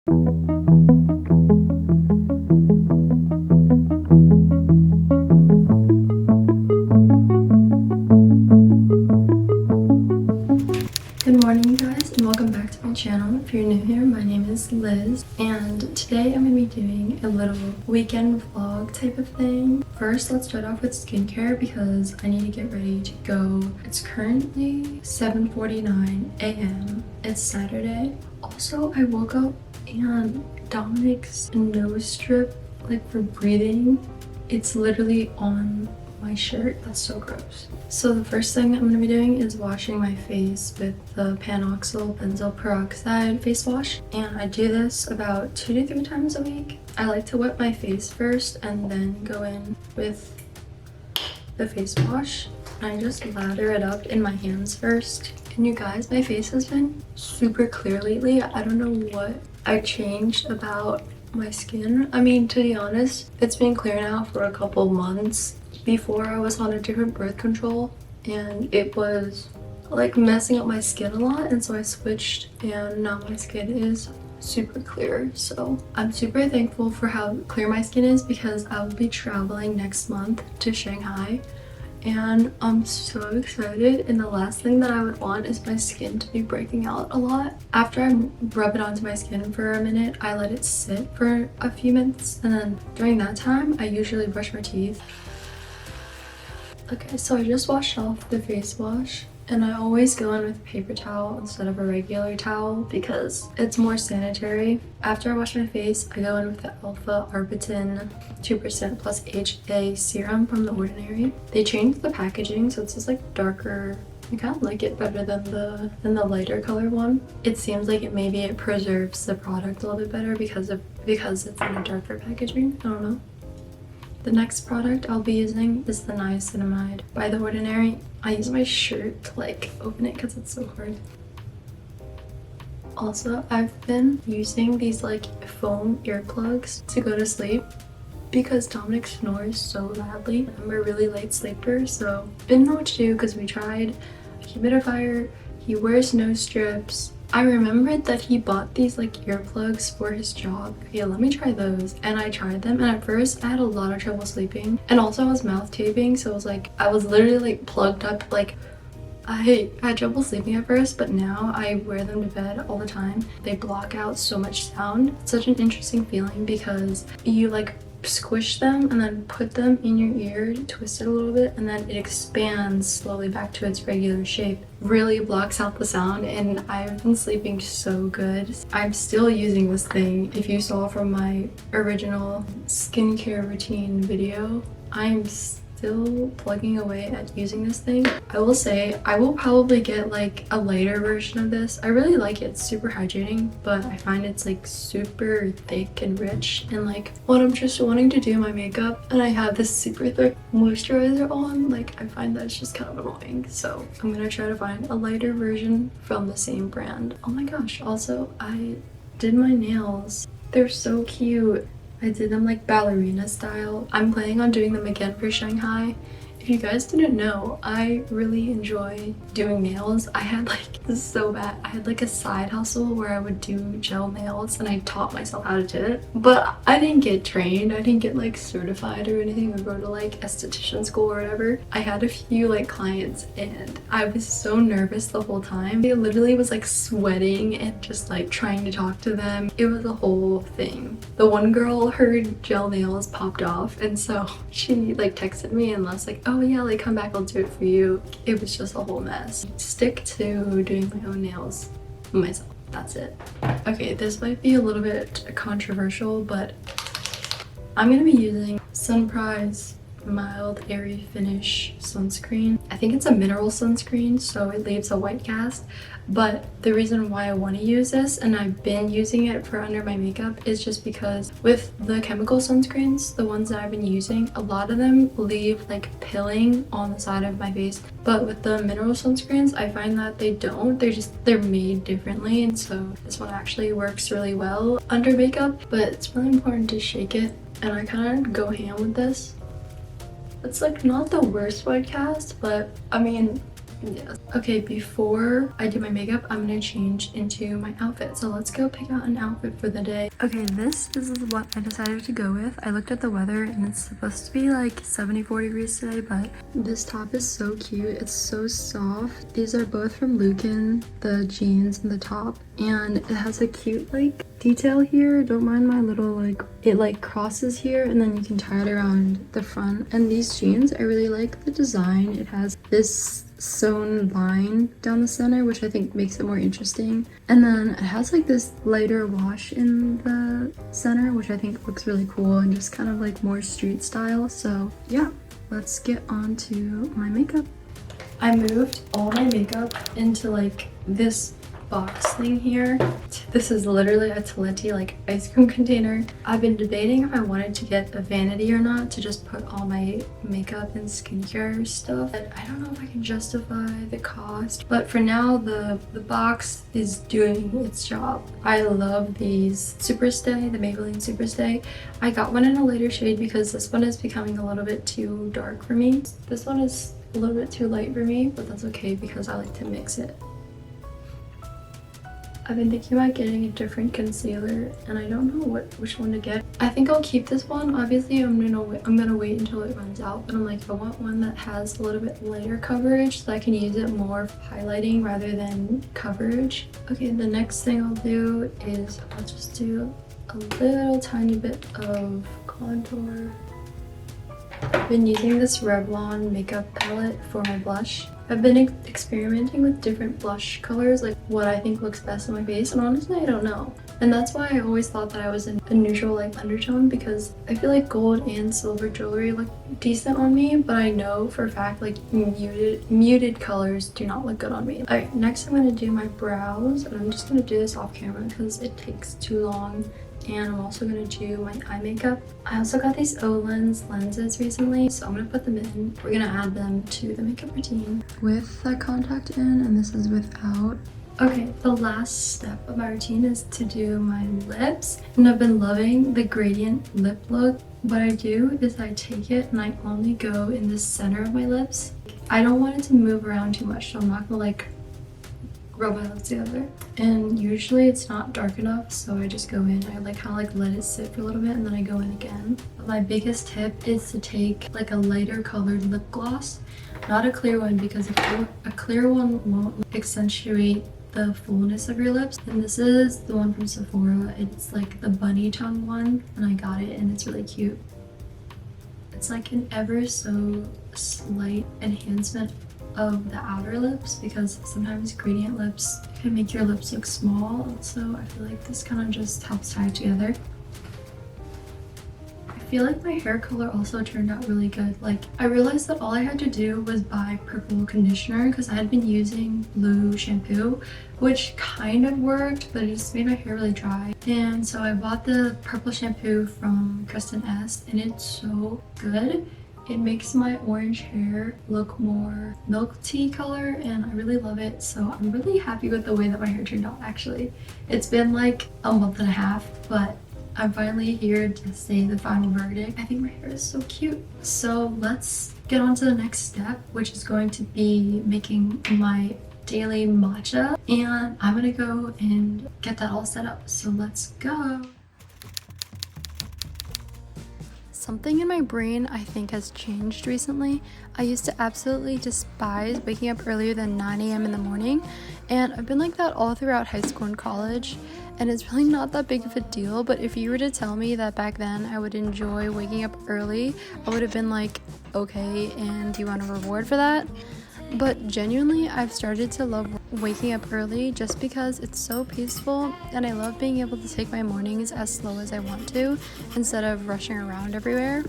Good morning, you guys, and welcome back to my channel. If you're new here, my name is Liz, and today I'm going to be doing a little weekend vlog type of thing. First, let's start off with skincare because I need to get ready to go. It's currently 7:49 a.m. It's Saturday. Also, I woke up and Dominic's nose strip, like for breathing, it's literally on my shirt. That's so gross. So the first thing I'm going to be doing is washing my face with the Panoxyl benzoyl peroxide face wash, and I do this about 2 to 3 times a week. I like to wet my face first and then go in with the face wash. I just lather it up in my hands first. And you guys, my face has been super clear lately. I don't know what I changed about my skin. I mean, to be honest, it's been clear now for a couple months. Before, I was on a different birth control and it was like messing up my skin a lot, and so I switched and now my skin is super clear. So I'm super thankful for how clear my skin is because I will be traveling next month to Shanghai and I'm so excited. And the last thing that I would want is my skin to be breaking out a lot. After I rub it onto my skin for a minute, I let it sit for a few minutes, and then during that time I usually brush my teeth. Okay, so I just washed off the face wash, and I always go in with a paper towel instead of a regular towel because it's more sanitary. After I wash my face, I go in with the Alpha Arbutin 2% plus HA serum from The Ordinary. They changed the packaging, so it's just like darker. I kind of like it better than the lighter color one. It seems like it preserves the product a little bit better because it's in a darker packaging. I don't know. The next product I'll be using is the niacinamide by The Ordinary. I use my shirt to like open it because it's so hard. Also, I've been using these like foam earplugs to go to sleep because Dominic snores so loudly. I'm a really light sleeper, so didn't know what to do because we tried a humidifier. He wears nose strips. I remembered that he bought these like earplugs for his job. Okay, let me try those. And I tried them, and at first I had a lot of trouble sleeping, and also I was mouth taping, so it was like I was literally like plugged up. Like I had trouble sleeping at first, but now I wear them to bed all the time. They block out so much sound. It's such an interesting feeling because you like squish them and then put them in your ear, twist it a little bit, and then it expands slowly back to its regular shape. Really blocks out the sound, and I've been sleeping so good. I'm still using this thing. If you saw from my original skincare routine video, I'm still plugging away at using this thing. I will say I will probably get like a lighter version of this. I really like it. It's super hydrating, but I find it's like super thick and rich, and like when I'm just wanting to do my makeup and I have this super thick moisturizer on, like I find that's just kind of annoying. So I'm gonna try to find a lighter version from the same brand. Oh my gosh, also I did my nails. They're so cute. I did them like ballerina style. I'm planning on doing them again for Shanghai. If you guys didn't know, I really enjoy doing nails. I had like, this is so bad, I had like a side hustle where I would do gel nails, and I taught myself how to do it. But I didn't get trained. I didn't get like certified or anything or go to like esthetician school or whatever. I had a few like clients and I was so nervous the whole time. I literally was like sweating and just like trying to talk to them. It was a whole thing. The one girl, her gel nails popped off, and so she like texted me and was like, oh yeah, like come back, I'll do it for you. It was just a whole mess. Stick to doing my own nails myself. That's it. Okay, this might be a little bit controversial, but I'm gonna be using Sunprize Mild Airy Finish sunscreen. I think it's a mineral sunscreen, so it leaves a white cast. But the reason why I want to use this, and I've been using it for under my makeup, is just because with the chemical sunscreens, the ones that I've been using, a lot of them leave like pilling on the side of my face. But with the mineral sunscreens, I find that they don't. They're made differently, and so this one actually works really well under makeup. But it's really important to shake it, and I kind of go ham with this. It's like not the worst white cast, but I mean, Yes. Okay, before I do my makeup, I'm gonna change into my outfit. So let's go pick out an outfit for the day. Okay, this is what I decided to go with. I looked at the weather and it's supposed to be like 74 degrees today, but this top is so cute. It's so soft. These are both from Lucan, the jeans and the top. And it has a cute like detail here. Don't mind my little like, it like crosses here and then you can tie it around the front. And these jeans, I really like the design. It has this sewn line down the center, which I think makes it more interesting. And then it has like this lighter wash in the center, which I think looks really cool and just kind of like more street style. So yeah, let's get on to my makeup. I moved all my makeup into like this box thing here. This is literally a Chatty like ice cream container. I've been debating if I wanted to get a vanity or not to just put all my makeup and skincare stuff, but I don't know if I can justify the cost. But for now, the box is doing its job. I love these Superstay, the Maybelline Superstay. I got one in a lighter shade because this one is becoming a little bit too dark for me. This one is a little bit too light for me, but that's okay because I like to mix it. I've been thinking about getting a different concealer and I don't know which one to get. I think I'll keep this one. Obviously I'm gonna wait until it runs out, but I'm like, I want one that has a little bit lighter coverage so I can use it more for highlighting rather than coverage. Okay, the next thing I'll do is I'll just do a little tiny bit of contour. I've been using this Revlon makeup palette for my blush. I've been experimenting with different blush colors, like what I think looks best on my face, and honestly I don't know. And that's why I always thought that I was in a neutral like undertone, because I feel like gold and silver jewelry look decent on me, but I know for a fact like muted colors do not look good on me. Alright, next I'm going to do my brows, and I'm just going to do this off camera because it takes too long. And I'm also going to do my eye makeup. I also got these Olens lenses recently, so I'm going to put them in. We're going to add them to the makeup routine with the contact in, and this is without. Okay, the last step of my routine is to do my lips, and I've been loving the gradient lip look. What I do is I take it and I only go in the center of my lips. I don't want it to move around too much, so I'm not going to like rub my lips together. And usually it's not dark enough, so I just go in. I like kind of like let it sit for a little bit and then I go in again. But my biggest tip is to take like a lighter colored lip gloss, not a clear one, because a clear one won't accentuate the fullness of your lips. And this is the one from Sephora. It's like the bunny tongue one, and I got it and it's really cute. It's like an ever so slight enhancement of the outer lips, because sometimes gradient lips can make your lips look small, so I feel like this kind of just helps tie it together. I feel like my hair color also turned out really good. Like, I realized that all I had to do was buy purple conditioner because I had been using blue shampoo, which kind of worked, but it just made my hair really dry. And so I bought the purple shampoo from Kristen S, and it's so good. It makes my orange hair look more milk tea color, and I really love it. So I'm really happy with the way that my hair turned out, actually. It's been like a month and a half, but I'm finally here to say the final verdict. I think my hair is so cute. So let's get on to the next step, which is going to be making my daily matcha. And I'm gonna go and get that all set up. So let's go. Something in my brain I think has changed recently. I used to absolutely despise waking up earlier than 9 a.m. in the morning, and I've been like that all throughout high school and college, and it's really not that big of a deal. But if you were to tell me that back then I would enjoy waking up early, I would have been like, okay, and do you want a reward for that? But genuinely, I've started to love waking up early just because it's so peaceful, and I love being able to take my mornings as slow as I want to instead of rushing around everywhere.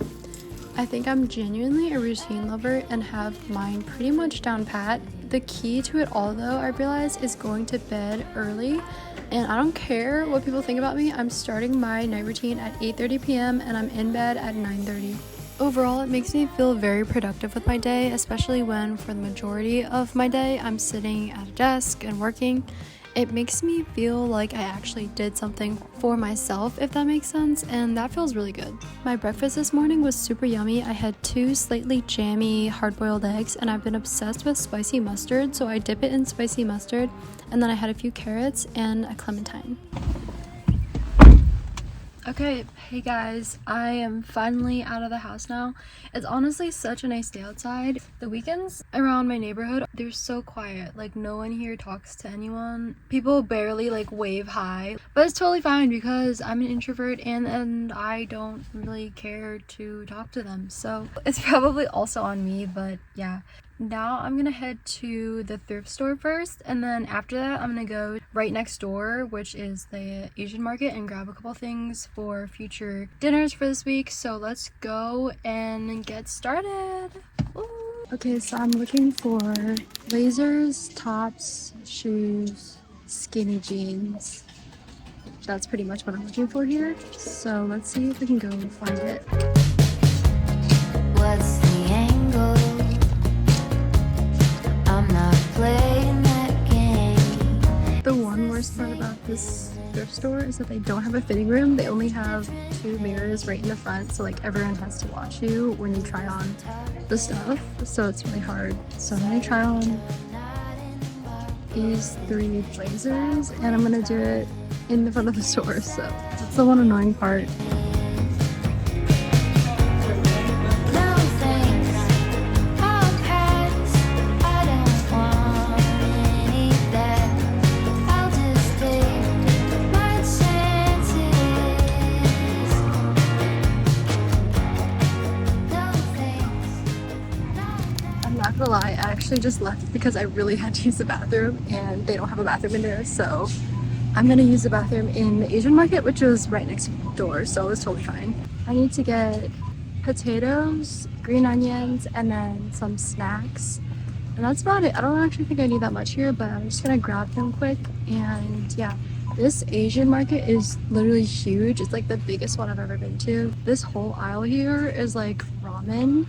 I think I'm genuinely a routine lover and have mine pretty much down pat. The key to it all, though, I realize, is going to bed early. And I don't care what people think about me. I'm starting my night routine at 8:30 p.m. and I'm in bed at 9:30. Overall, it makes me feel very productive with my day, especially when for the majority of my day I'm sitting at a desk and working. it makes me feel like I actually did something for myself, if that makes sense, and that feels really good. My breakfast this morning was super yummy. I had 2 slightly jammy hard-boiled eggs, and I've been obsessed with spicy mustard, so I dip it in spicy mustard, and then I had a few carrots and a clementine. Okay, hey guys, I am finally out of the house now. It's honestly such a nice day outside. The weekends around my neighborhood, they're so quiet. Like, no one here talks to anyone. People barely like wave hi, but it's totally fine because I'm an introvert and I don't really care to talk to them. So it's probably also on me, but yeah. Now I'm gonna head to the thrift store first, and then after that I'm gonna go right next door, which is the Asian market, and grab a couple things for future dinners for this week. So let's go and get started. Ooh. Okay, so I'm looking for blazers, tops, shoes, skinny jeans. That's pretty much what I'm looking for here. So let's see if we can go find it. What's the angle? I'm not playing that game. The one worst part about this thrift store is that they don't have a fitting room. They only have 2 mirrors right in the front, so like everyone has to watch you when you try on the stuff, so it's really hard. So I'm gonna try on these 3 blazers, and I'm gonna do it in the front of the store, so that's the one annoying part. I actually just left because I really had to use the bathroom, and they don't have a bathroom in there, so I'm gonna use the bathroom in the Asian market, which was right next door, so it's totally fine. I need to get potatoes, green onions, and then some snacks, and that's about it. I don't actually think I need that much here, but I'm just gonna grab them quick. And yeah, this Asian market is literally huge. It's like the biggest one I've ever been to. This whole aisle here is like ramen.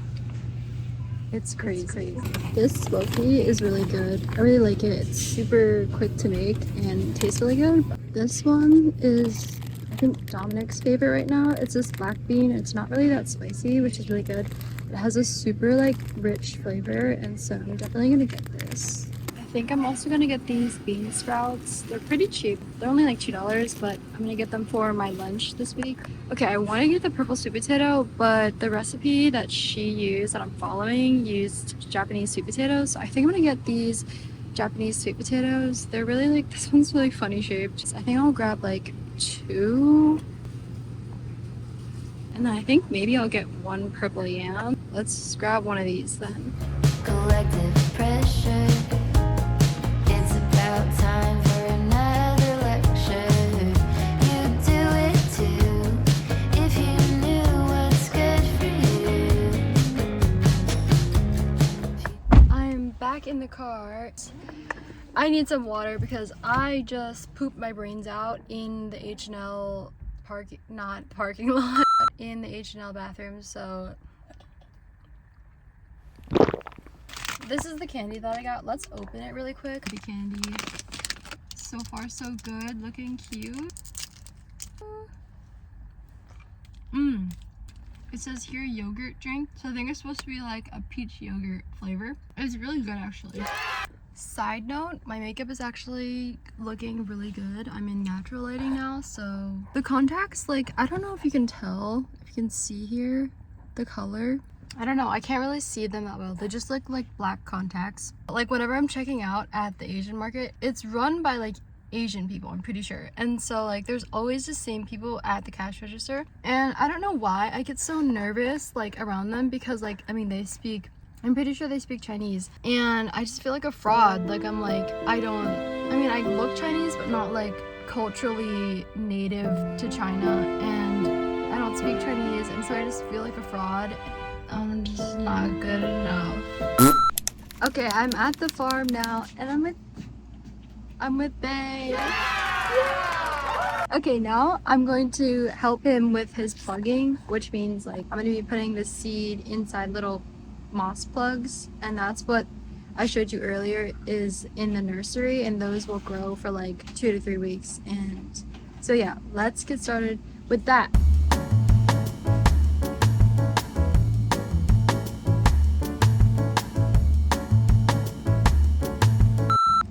It's crazy. This smoky is really good. I really like it. It's super quick to make and tastes really good. This one is, I think, Dominic's favorite right now. It's this black bean. It's not really that spicy, which is really good. It has a super like rich flavor, and so I'm definitely gonna get this. I think I'm also gonna get these bean sprouts. They're pretty cheap. They're only like $2, but I'm gonna get them for my lunch this week. Okay, I want to get the purple sweet potato, but the recipe that she used, that I'm following, used Japanese sweet potatoes. So I think I'm gonna get these Japanese sweet potatoes. They're really like, this one's really funny shaped. I think I'll grab like 2. And then I think maybe I'll get 1 purple yam. Let's grab one of these then. Collective pressure. It's about time for another lecture. You do it too, if you knew what's good for you. I'm back in the car. I need some water because I just pooped my brains out in the H&L parking lot, in the H&L bathroom. So this is the candy that I got. Let's open it really quick. The candy, so far so good, looking cute. It says here yogurt drink, so I think it's supposed to be like a peach yogurt flavor. It's really good actually. Side note, my makeup is actually looking really good. I'm in natural lighting now, so the contacts, like, I don't know if you can tell, if you can see here the color. I don't know, I can't really see them that well. They just look like black contacts. Like, whenever I'm checking out at the Asian market, it's run by like Asian people, I'm pretty sure, and so like there's always the same people at the cash register, and I don't know why I get so nervous like around them, because like, I mean, I'm pretty sure they speak Chinese, and I just feel like a fraud. Like, I'm like, I mean, I look Chinese, but not like culturally native to China, and I don't speak Chinese, and so I just feel like a fraud. I'm just not good enough. Okay, I'm at the farm now, and I'm with Bae. Yeah! Okay, now I'm going to help him with his plugging, which means like I'm going to be putting the seed inside little moss plugs, and that's what I showed you earlier is in the nursery, and those will grow for like 2 to 3 weeks. And so yeah, let's get started with that.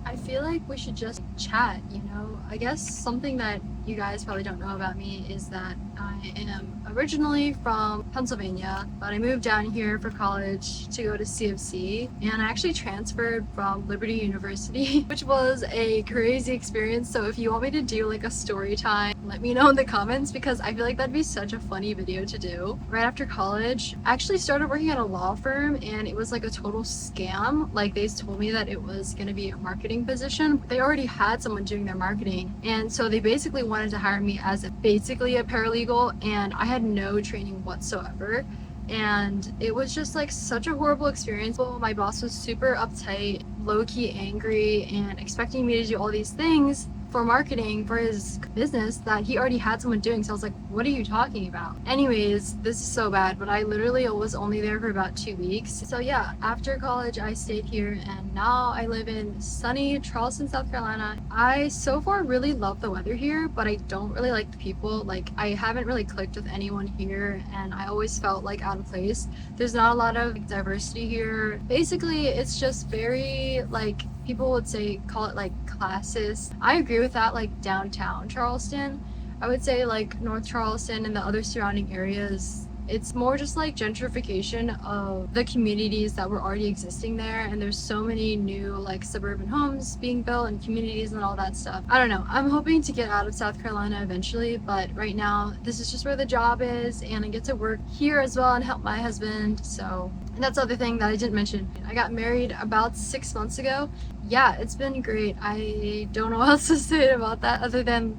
I feel like we should just chat, you know? I guess something that you guys probably don't know about me is that I am originally from Pennsylvania, but I moved down here for college to go to CFC, and I actually transferred from Liberty University, which was a crazy experience. So if you want me to do like a story time, let me know in the comments, because I feel like that'd be such a funny video to do. Right after college, I actually started working at a law firm, and it was like a total scam. Like, they told me that it was going to be a marketing position. They already had someone doing their marketing, and so they basically wanted to hire me as basically a paralegal, and I had no training whatsoever. And it was just like such a horrible experience. Well, my boss was super uptight, low-key angry, and expecting me to do all these things for marketing for his business that he already had someone doing. So I was like, what are you talking about? Anyways, this is so bad, but I literally was only there for about 2 weeks. So yeah, after college I stayed here, and now I live in sunny Charleston, South Carolina. I so far really love the weather here, but I don't really like the people. Like, I haven't really clicked with anyone here, and I always felt like out of place. There's not a lot of diversity here. Basically, it's just very, like, people would say, call it like classist. I agree with that. Like downtown Charleston, I would say like North Charleston and the other surrounding areas, it's more just like gentrification of the communities that were already existing there, and there's so many new like suburban homes being built and communities and all that stuff. I don't know, I'm hoping to get out of South Carolina eventually, but right now this is just where the job is, and I get to work here as well and help my husband. So, and that's the other thing that I didn't mention, I got married about 6 months ago. Yeah, it's been great. I don't know what else to say about that other than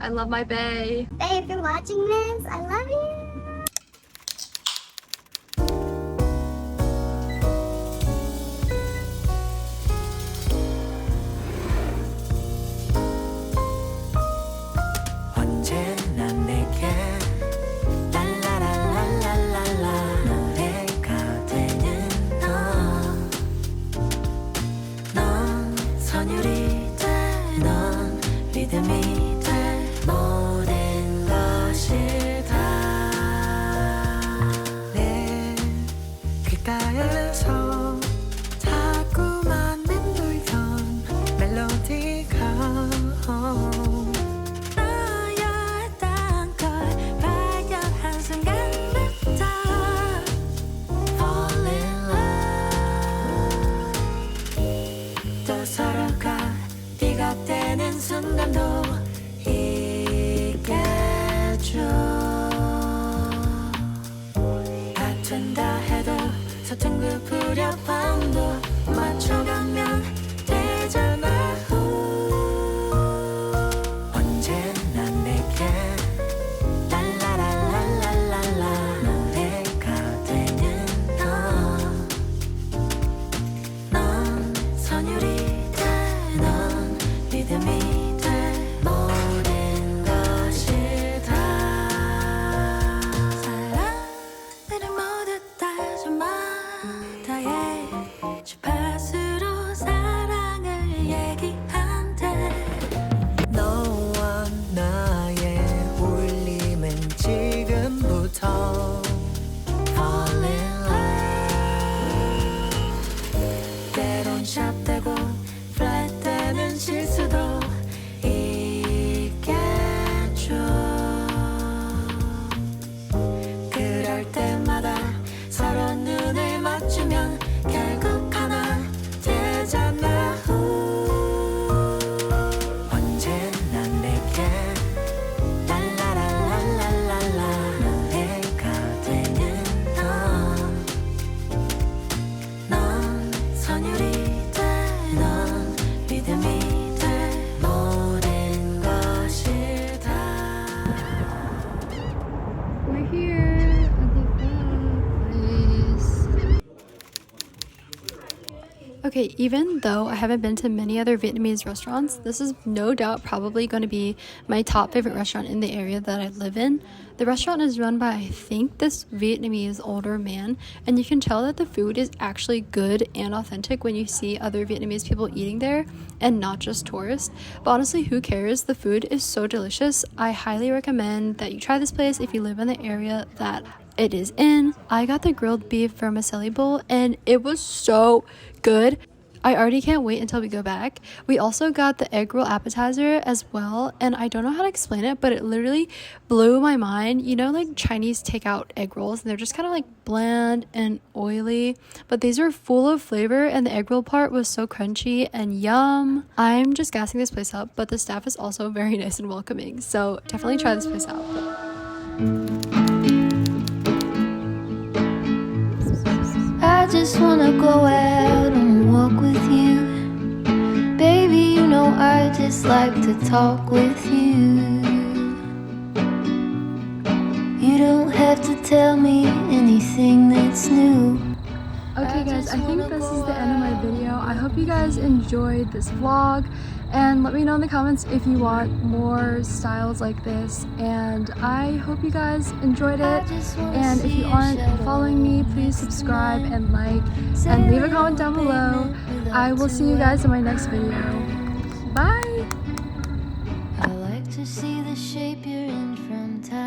I love my bae. Babe, if you're watching this, I love you. Okay, even though I haven't been to many other Vietnamese restaurants, this is no doubt probably going to be my top favorite restaurant in the area that I live in. The restaurant is run by, I think, this Vietnamese older man, and you can tell that the food is actually good and authentic when you see other Vietnamese people eating there and not just tourists. But honestly, who cares? The food is so delicious. I highly recommend that you try this place if you live in the area that it is in. I got the grilled beef vermicelli bowl and it was so good. I already can't wait until we go back. We also got the egg roll appetizer as well, and I don't know how to explain it, but it literally blew my mind. You know, like Chinese takeout egg rolls, and they're just kind of like bland and oily, but these are full of flavor, and the egg roll part was so crunchy and yum. I'm just gassing this place up, but the staff is also very nice and welcoming, so definitely try this place out. I just wanna go out and walk with you. Baby, you know I just like to talk with you. You don't have to tell me anything that's new. Okay guys, I think this is the end of my video. I hope you guys enjoyed this vlog, and let me know in the comments if you want more styles like this, and I hope you guys enjoyed it. And if you aren't following me, please subscribe and like and leave a comment down below. I will see you guys in my next video. Bye! I like to see the shape you're in from time